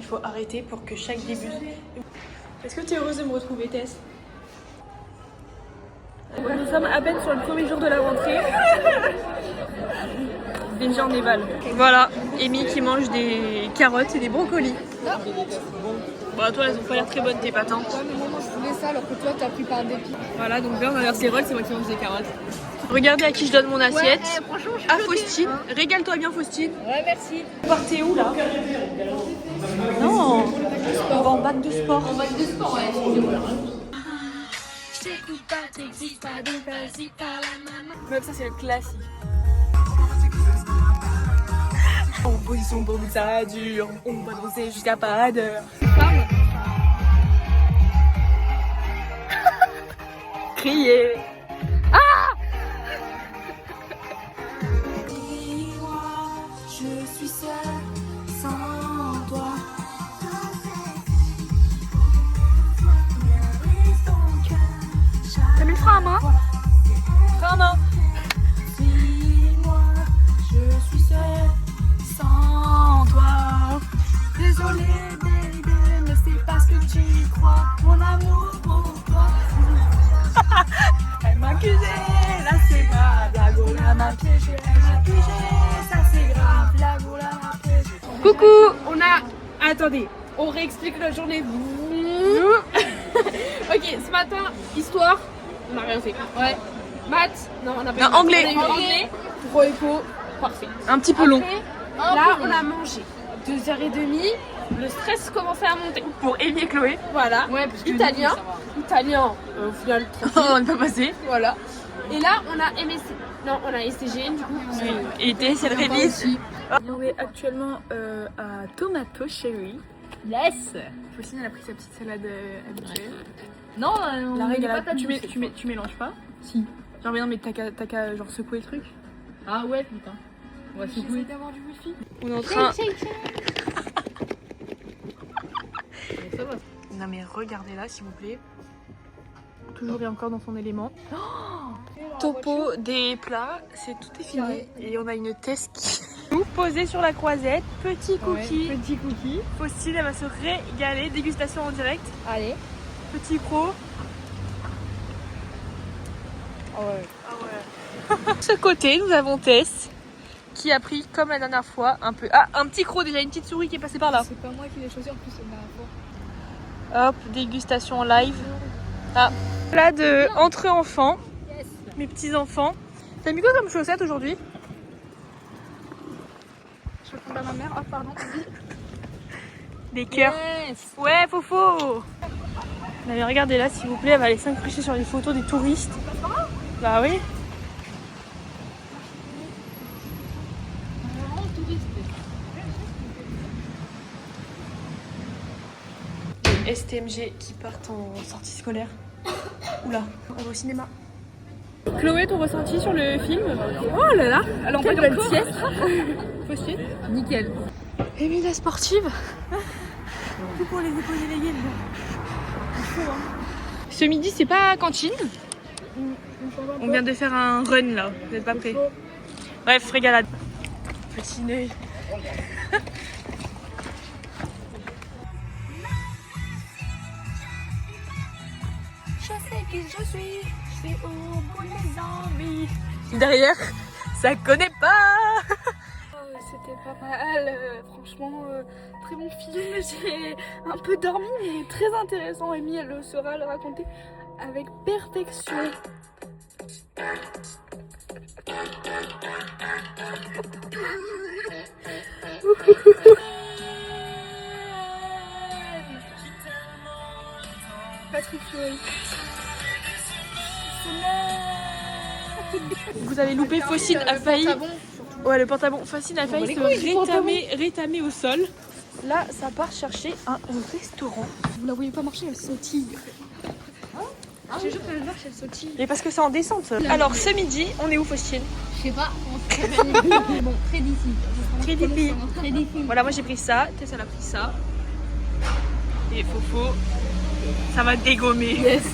faut arrêter pour que chaque début... Est-ce que tu es heureuse de me retrouver, Tess? Nous sommes à peine sur le premier jour de la rentrée. Déjà on dévale. Voilà, Amy qui mange des carottes et des brocolis. Bon, toi elles ont pas l'air très bonnes tes pâtes. Hein. Ouais, mais moi je voulais ça alors que toi t'as pris par dépit. Voilà, donc là on a vers ses rolls, c'est moi qui mange des carottes. Regardez à qui je donne mon assiette. Franchement, à Faustine. Régale-toi bien, Faustine. Ouais, merci. Vous partez où là? Non, on va en bac de sport. En bac de sport, ouais. Même ça c'est le classique. En position pour que ça dure, on va danser jusqu'à pas d'heure. Crier. Dis-moi, je suis seule sans toi. T'as mis le frein à main? Frein à main. Dis-moi, je suis seule sans toi. Désolée, baby, mais c'est parce que tu y crois. Mon amour pour toi. Elle m'a accusé, là c'est grave. La gola m'a piégé, elle m'a piégé, ça c'est grave. La gola m'a piégé. Coucou, on a... Attendez, on réexplique la journée. Ok, ce matin, histoire, on n'a rien fait. Ouais. Maths, non, on a pas Non, eu maths. anglais. On a eu anglais, pro éco, parfait. Un petit peu long. Après, là, on a mangé 2h30, le stress commençait à monter. Pour Amy et Chloé. Voilà, Ouais, parce que italien, au final, on n'est pas passé. voilà. Et là, on a MSC. Non, on a STG, du coup. Et Tess, elle révise. On est actuellement à Tomato Cherry. Yes. Faustine, elle a pris sa petite salade habituelle. Non, La règle, pas ta tu mélanges pas? Si. Genre, mais non, mais t'as qu'à genre secouer le truc. Ah ouais, putain. On va secouer. D'avoir du wifi. On est en train. Non, mais regardez là, s'il vous plaît. Toujours bien encore dans son élément. Topo des plats, tout est fini. Et on a une Tess qui nous posée sur la croisette. Petit cookie. Petit cookie. Faustine, elle va se régaler. Dégustation en direct. Allez. Petit croc. Ah ouais. Ah ouais. De ce côté, nous avons Tess qui a pris, comme la dernière fois, un peu. Ah, un petit croc déjà, une petite souris qui est passée par là. C'est pas moi qui l'ai choisi en plus la dernière fois. Hop, dégustation en live. Ah, plat de entre enfants. Yes. Mes petits enfants. T'as mis quoi comme chaussette aujourd'hui? Je réponds à ma mère. Ah pardon. Des cœurs. Yes. Ouais, Fofo. Mais regardez là, s'il vous plaît, elle va aller s'incruster sur les photos des touristes. Bah oui. Les STMG qui partent en sortie scolaire. Oula, on va au cinéma. Chloé, ton ressenti sur le film? Oh là là. Alors Quelle belle sieste. Possible. Nickel. Amy la sportive. Tout pour les épaules et les gaines. Ce midi, c'est pas cantine. On vient de faire un run là. Vous n'êtes pas prêts? Bref, régalade. Petit nez. Je sais qui je suis au bout de mes envies. Derrière, ça connaît pas. C'était pas mal, franchement, très bon film. J'ai un peu dormi, mais très intéressant. Amy, elle le saura le raconter avec perfection. Patrick Fiori. Vous avez loupé, Faustine a failli. Ouais, le pantalon. Faustine a failli se rétamer au sol. Là, ça part chercher un restaurant. Vous la voyez pas marcher, elle sautille. Je te jure qu'elle marche, elle sautille. Et parce que c'est en descente. Alors, ce midi, on est où, Faustine? Je sais pas, on se réveille. Bon, très d'ici. Très d'ici. Très d'ici. Voilà, moi j'ai pris ça. Tess, elle a pris ça. Et Fofo, ça va dégommer. Yes.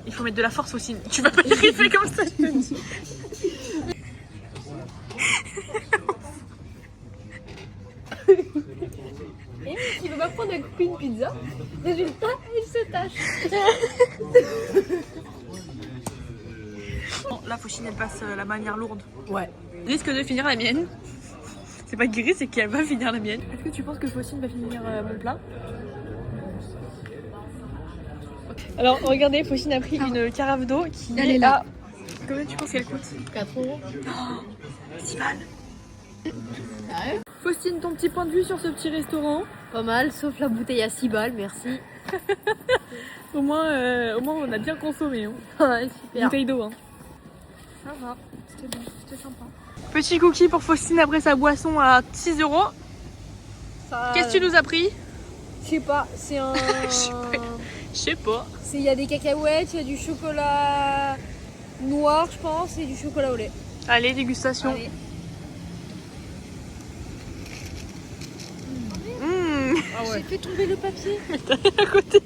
Il faut mettre de la force aussi. Tu vas pas y arriver comme ça, je te dis. Tu veux pas Résultat, il se tâche. Bon, là, Fauchine, elle passe la manière lourde. Ouais. Risque de finir la mienne. C'est pas Guéry, c'est qu'elle va finir la mienne. Est-ce que tu penses que Fauchine va finir mon plat? Alors, regardez, Fauchine a pris une carafe d'eau qui Elle est est là. là. Combien tu penses qu'elle coûte? 4 €. 6 balles. Sérieux? Faustine, ton petit point de vue sur ce petit restaurant? Pas mal, sauf la bouteille à 6 balles, merci. Au moins, on a bien consommé. Hein. Ouais, super. Bouteille d'eau. Hein. Ça va, c'était bon, c'était sympa. Petit cookie pour Faustine après sa boisson à 6 €. Qu'est-ce que tu nous as pris? Je sais pas, c'est un. Je sais pas. Il y a des cacahuètes, il y a du chocolat noir, je pense, et du chocolat au lait. Allez, dégustation. Allez. Ah J'ai fait tomber le papier. à côté.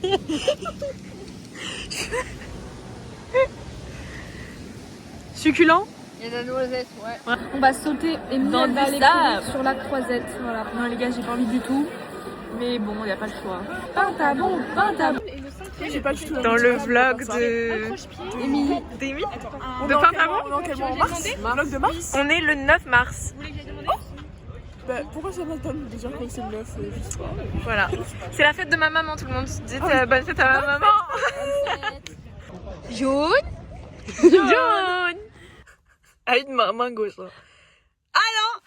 Succulent? Il y a de la noisette, ouais. On va sauter et Dans elle va du aller sable. courir sur la croisette. Voilà. Non les gars, j'ai pas envie du tout. Mais bon, il n'y a pas le choix. Pintabon, pintabon. J'ai pas du tout Dans le vlog de Émilie. d'Émilie. On De est en Pintabon? quel mois? On est en quel mois? En mars? Vlog de mars? On est le 9 mars. Bah, pourquoi ça m'attend déjà quand c'est le 9? Je sais pas. Voilà. C'est la fête de ma maman, tout le monde. Dites bonne fête à ma maman. Jaune. Jaune. Ah, une main gauche. Là. Ah non.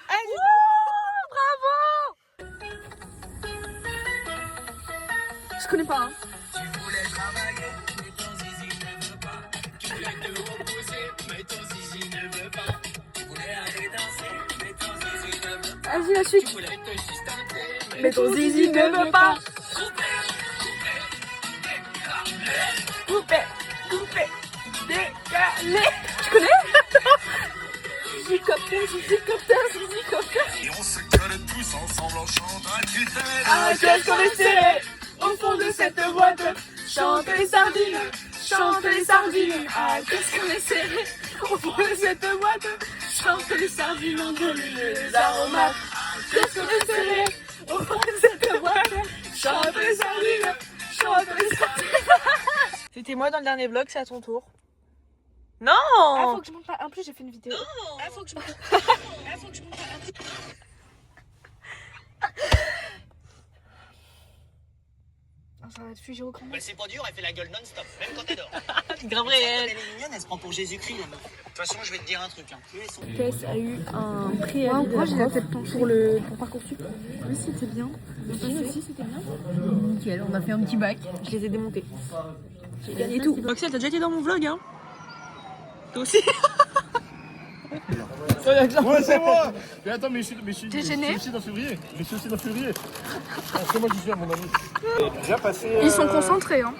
Bravo. Je connais pas. Hein. Vas-y, la suite. Mais ton zizi ne veut pas. Coupé, coupé, décalé. Tu connais? Zizicopter. Et on se colle tous ensemble en chantant à tue-tête. Ah, qu'est-ce qu'on est serré au fond de cette boîte. Chante les sardines, chante les sardines. Ah, qu'est-ce qu'on est serré au fond de cette boîte. Chante les sardines, on donne les aromates. Qu'est-ce qu'on est serré au fond de cette boîte. Chante les sardines, chante les sardines. C'était moi dans le dernier vlog, c'est à ton tour. Non. Ah, faut que je monte pas. En plus, j'ai fait une vidéo. Ah, faut que je Ah, ça va être fugé au cran. Bah, c'est pas dur, elle fait la gueule non-stop, même quand elle dort. grave Elle réel. est mignonne, elle se prend pour Jésus-Christ, la meuf. De toute façon, je vais te dire un truc. Hein. Plus elles sont... Tess a eu un prix Ouais, moi, j'ai la tête penchée. pour Parcoursup. Oui, c'était bien. aussi, c'était bien. Nickel, on a fait un petit bac. Je les ai démontés. J'ai gagné tout. Roxelle, t'as déjà été dans mon vlog, hein? Toi aussi? Ouais, c'est moi. Mais attends, mais je suis T'es gêné? aussi dans février. Je suis aussi dans février. Parce que moi, je suis à mon ami. Déjà passé. Ils sont concentrés, hein.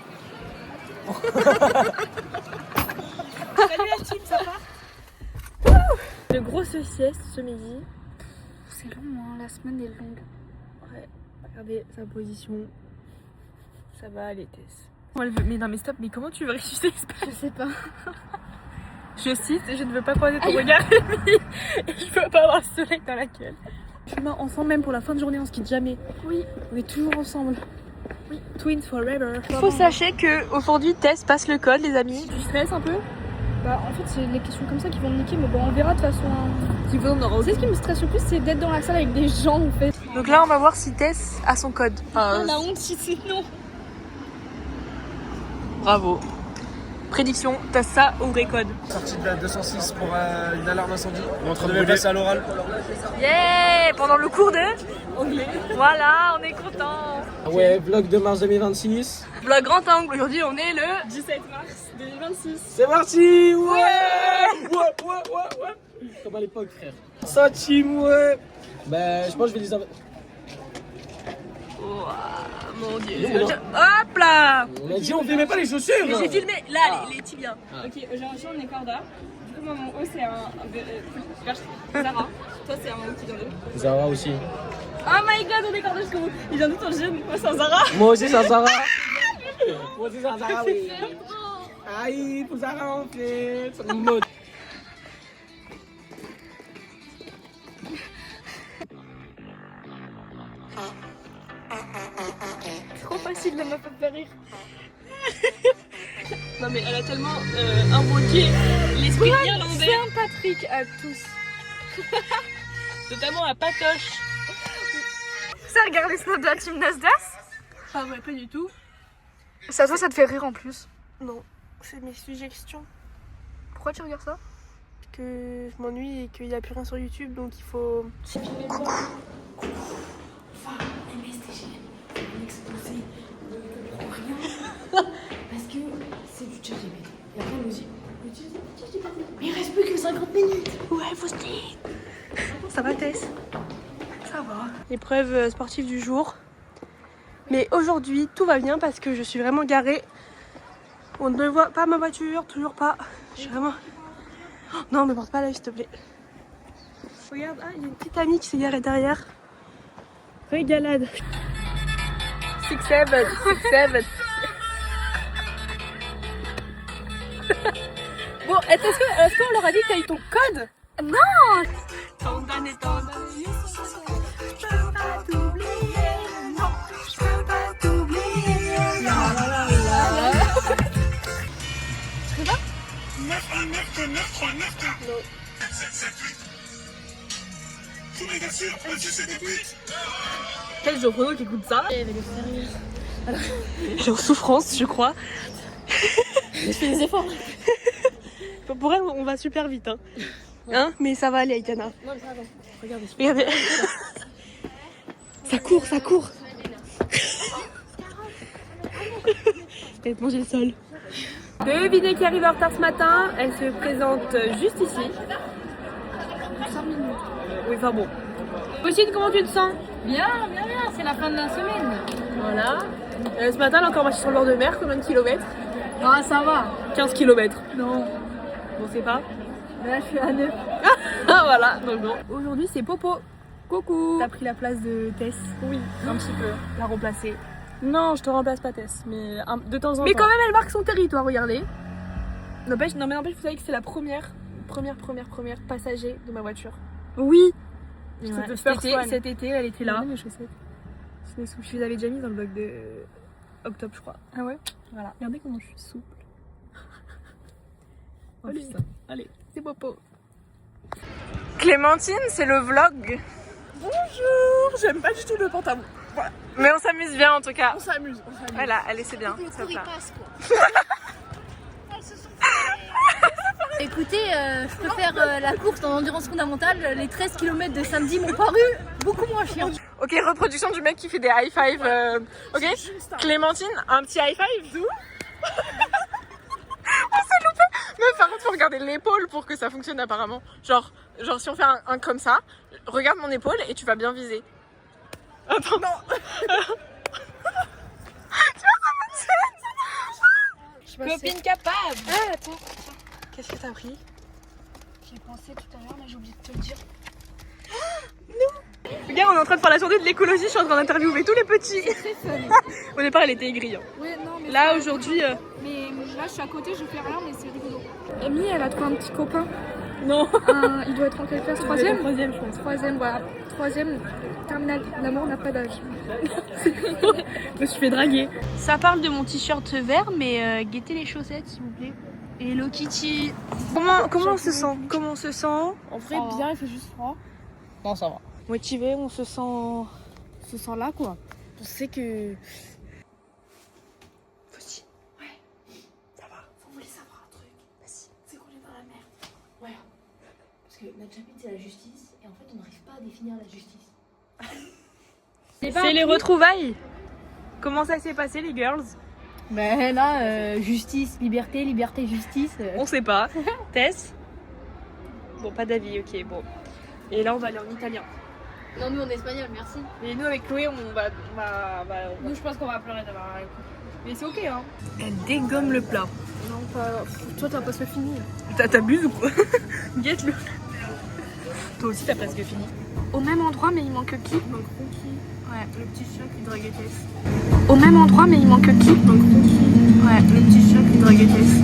Une grosse sieste ce midi. C'est long, hein. La semaine est longue. Ouais, regardez sa position. Ça va aller, Tess. Mais non, mais stop, mais comment tu veux ressusciter l'espace? Je sais pas. Je cite, je ne veux pas croiser ton regard, Rémi. Et je veux pas avoir le soleil dans la gueule. Chemin ensemble, même pour la fin de journée, on se quitte jamais. Oui. On est toujours ensemble. Oui. Twins forever. Faut sachez que aujourd'hui, Tess passe le code, les amis. Tu stresses un peu? Bah, en fait, c'est les questions comme ça qui vont me niquer, mais bon, on verra de toute façon. Tu veux, on aura Tu sais, ce qui me stresse le plus, c'est d'être dans la salle avec des gens, en fait. Donc là, on va voir si Tess a son code. Ah, la honte, si c'est non. Bravo. Prédiction, t'as ça au vrai code. Sortie de la 206 pour une alarme incendie. On est en train On de devait brûler. passer à l'oral. Yeah! Pendant le cours de anglais. Voilà, on est content. Ouais, vlog de mars 2026. Vlog grand angle, aujourd'hui on est le 17 mars 2026. C'est parti. Ouais. Comme à l'époque, frère. Ça team, ouais. Ben, je pense que je vais les avoir. Mon dieu. Non, non. Hop là! On a dit on filmait pas les chaussures. Mais j'ai filmé là les tibias. Ok, aujourd'hui on est Corda. Du coup, moi mon haut c'est un Zara. Toi c'est un qui vient d'où? Zara aussi. Oh my god, on est Corda jusqu'au bout. Il vient d'où ton jeune? Moi c'est un Zara. Moi aussi, c'est un Zara. Moi aussi, c'est un Zara, oui. Aïe, pour Zara, en fait. C'est une mode. Trop facile de me faire rire. Non mais elle a tellement invoqué l'esprit irlandais. Saint-Patrick à tous. Notamment à Patoche. Ça, regarde les snaps de la team Nasdaq. Ah ouais, pas du tout. Ça, toi, ça te fait rire en plus. Non, c'est mes suggestions. Pourquoi tu regardes ça? Que je m'ennuie et qu'il n'y a plus rien sur YouTube, donc il faut... Parce que c'est du ChatGPT. Et après, nous dit, mais il reste plus que 50 minutes. Ouais, faut se dire. Ça va Tess? Ça va. Épreuve sportive du jour. Mais aujourd'hui, tout va bien parce que je suis vraiment garée. On ne voit pas ma voiture, toujours pas. Je suis vraiment... Oh, non, me porte pas l'œil s'il te plaît. Regarde, ah, il y a une petite amie qui s'est garée derrière. Régalade. 6-7, 6-7. Bon, est-ce qu'on leur a dit que t'as eu ton code? Non. Tant d'années, tant d'années. Je peux pas t'oublier, non, je peux pas t'oublier. Tu peux pas? Quel Jean Renaud qui écoute ça? Elle est en souffrance, je crois. Je fais des efforts. Pour elle, on va super vite. Hein, mais ça va aller, Aitana. Non, mais ça va. Regardez. Regardez. Ça court, ça court. Elle va manger le sol. Devinez qui arrive en retard ce matin. Elle se présente juste ici. 5 minutes. Oui, enfin bon. Possible, comment tu te sens? Bien, c'est la fin de la semaine. Voilà. Ce matin, elle a encore marché sur le bord de mer. Combien de kilomètres? Ah, ça va. 15 kilomètres. Non. Bon, c'est pas. Là, je suis à 9. Ah, voilà. Donc bon. Aujourd'hui, c'est Popo. Coucou. T'as pris la place de Tess? Oui, un petit peu. La remplacer. Non, je te remplace pas Tess, mais de temps en temps. Mais quand même, elle marque son territoire, regardez. N'empêche, vous savez que c'est la première passager de ma voiture. Oui. Et C'était ouais, de first one. cet été, elle était là. Mes chaussettes. Je les avais déjà mis dans le vlog de octobre, je crois. Ah ouais? Voilà. Regardez comment je suis souple. Oh, Allez. putain. Allez, c'est Popo. Clémentine, c'est le vlog. Bonjour. J'aime pas du tout le pantalon. Voilà. Mais on s'amuse bien en tout cas. On s'amuse. Voilà, allez, c'est bien. Le ça cours, il va. passe, quoi. Écoutez, je peux faire la course en endurance fondamentale. Les 13 km de samedi m'ont paru beaucoup moins chiants. Ok, reproduction du mec qui fait des high five. Ok, Clémentine, un petit high five. On s'est loupé. Mais par contre, faut regarder l'épaule pour que ça fonctionne apparemment. Genre si on fait un comme ça, regarde mon épaule et tu vas bien viser. Attends, non. Copine capable. Ah, attends. Qu'est-ce que t'as pris? J'ai pensé tout à l'heure, mais j'ai oublié de te le dire. Regarde, on est en train de faire la journée de l'écologie, je suis en train d'interviewer tous les petits. Au départ, elle était aigrie. Hein. Ouais, non, mais Là, aujourd'hui... Mais là, je suis à côté, je fais rien, mais c'est rigolo. Amy, elle a trouvé un petit copain. Non. Il doit être en quelle classe? Troisième, je pense. Troisième, voilà. Troisième, terminale. L'amour n'a pas d'âge. Je me suis fait draguer. Ça parle de mon t-shirt vert, mais guettez les chaussettes, s'il vous plaît. Hello Kitty. Comment on se sent? Comment on se sent? En vrai, bien, il fait juste froid. Non, ça va. Motivé, on se sent... On se sent là, quoi. On sait que... Fausti. Ouais. Ça va. Vous voulez savoir un truc? Vas-y. C'est qu'on est dans la merde. Ouais. Parce que notre chapitre, c'est la justice. Et en fait, on n'arrive pas à définir la justice. C'est les retrouvailles. Comment ça s'est passé, les girls? Ben là, justice, liberté, liberté, justice. On sait pas. Tess? Bon, pas d'avis, ok, bon. Et là, on va aller en italien. Non, nous en espagnol, merci. Et nous, avec Chloé, on va Nous, je pense qu'on va pleurer d'avoir un coup. Mais c'est ok, hein. Elle dégomme le plat. Non, pas... Toi, t'as presque fini. T'abuses ou quoi? Guette-le. Toi aussi, t'as presque fini. Au même endroit, mais il manque qui? Ouais, le petit chien qui draguait Tess. Au même endroit, mais il manque qui? Ouais, le petit chien qui draguait Tess.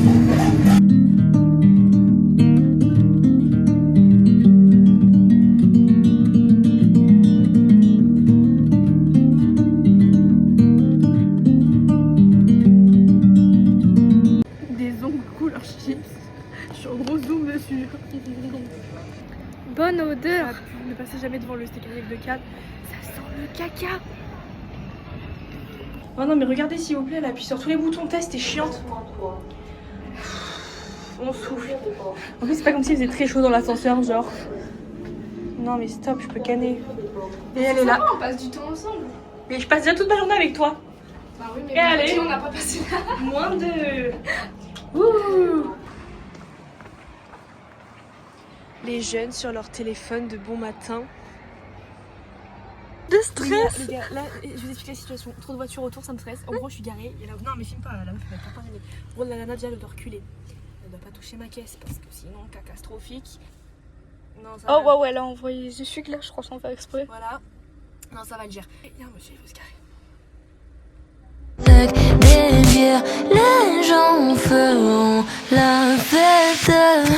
Gros zoom dessus. Bonne odeur. Ne passez jamais devant le steak de Cannes. Ça sent le caca. Oh non mais regardez s'il vous plaît, elle appuie sur tous les boutons test, t'es chiante. On souffle. En plus c'est pas comme s'il faisait très chaud dans l'ascenseur genre. Non mais stop, je peux canner. Et elle est là. On passe du temps ensemble. Mais je passe déjà toute ma journée avec toi. Bah oui, mais Et allez. on n'a pas passé là. Moins de... Ouh. Les jeunes sur leur téléphone de bon matin. De stress. Les gars, là, je vous explique la situation. Trop de voitures autour, ça me stresse. En gros, je suis garée. Et là, non, mais filme pas, la meuf, elle va pas gagner. En gros, la nana, déjà, elle doit reculer. Elle doit pas toucher ma caisse parce que sinon, catastrophique. Non, ça Oh va. ouais, elle a envoyé les essuies là, je crois, sans faire exprès. Voilà. Non, ça va le gérer. Il y a un monsieur, il veut se garer. Des bières, les gens feront la fête.